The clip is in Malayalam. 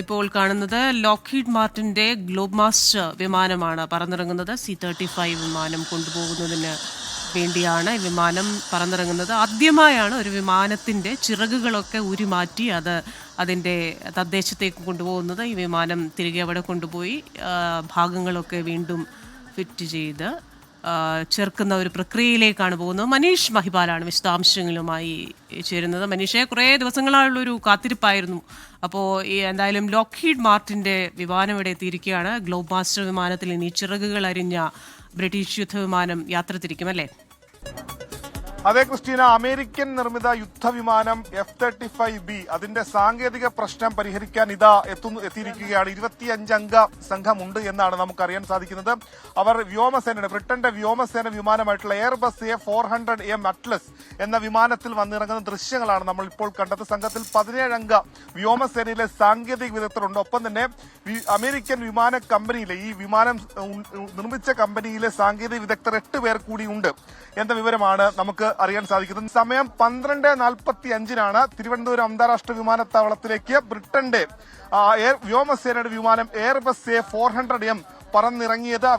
ഇപ്പോൾ കാണുന്നത് ലോക്ഹീഡ് മാർട്ടിന്റെ ഗ്ലോബ് മാസ്റ്റർ വിമാനമാണ് പറന്നിറങ്ങുന്നത്. C-35 വിമാനം കൊണ്ടുപോകുന്നതിന് വേണ്ടിയാണ് ഈ വിമാനം പറന്നിറങ്ങുന്നത്. ആദ്യമായാണ് ഒരു വിമാനത്തിന്റെ ചിറകുകളൊക്കെ ഊരിമാറ്റി അതിന്റെ തദ്ദേശത്തേക്ക് കൊണ്ടുപോകുന്നത്. ഈ വിമാനം തിരികെ അവിടെ കൊണ്ടുപോയി ഭാഗങ്ങളൊക്കെ വീണ്ടും ഫിറ്റ് ചെയ്ത് ചേർക്കുന്ന ഒരു പ്രക്രിയയിലേക്കാണ് പോകുന്നത്. മനീഷ് മഹിപാലാണ് വിശദാംശങ്ങളുമായി ചേരുന്നത്. മനീഷെ, കുറേ ദിവസങ്ങളായുള്ളൊരു കാത്തിരിപ്പായിരുന്നു. അപ്പോൾ ഈ എന്തായാലും ലോക്ഹീഡ് മാർട്ടിന്റെ വിമാനം ഇവിടെ എത്തിയിരിക്കുകയാണ്. ഗ്ലോബ് മാസ്റ്റർ വിമാനത്തിൽ ഇനി ചിറകുകൾ അരിഞ്ഞ ബ്രിട്ടീഷ് യുദ്ധവിമാനം യാത്ര തിരിക്കും, അല്ലേ? അതെ ക്രിസ്റ്റീന, അമേരിക്കൻ നിർമ്മിത യുദ്ധവിമാനം F-35B അതിന്റെ സാങ്കേതിക പ്രശ്നം പരിഹരിക്കാൻ എത്തിയിരിക്കുകയാണ്. 25 അംഗ സംഘമുണ്ട് എന്നാണ് നമുക്കറിയാൻ സാധിക്കുന്നത്. അവർ വ്യോമസേനയുടെ ബ്രിട്ടന്റെ വ്യോമസേന വിമാനമായിട്ടുള്ള എയർബസ് A400M അറ്റ്ലസ് എന്ന വിമാനത്തിൽ വന്നിറങ്ങുന്ന ദൃശ്യങ്ങളാണ് നമ്മൾ ഇപ്പോൾ കണ്ടത്. സംഘത്തിൽ 17 അംഗ വ്യോമസേനയിലെ സാങ്കേതിക വിദഗ്ധരുണ്ട്. ഒപ്പം തന്നെ അമേരിക്കൻ വിമാന കമ്പനിയിലെ ഈ വിമാനം നിർമ്മിച്ച കമ്പനിയിലെ സാങ്കേതിക വിദഗ്ധർ 8 പേർ കൂടിയുണ്ട് എന്ന വിവരമാണ് നമുക്ക് അറിയാൻ സാധിക്കുന്നത്. സമയം 12:45 തിരുവനന്തപുരം അന്താരാഷ്ട്ര വിമാനത്താവളത്തിലേക്ക് ബ്രിട്ടന്റെ വ്യോമസേനയുടെ വിമാനം എയർബസ് A400M പറന്നിറങ്ങിയത്.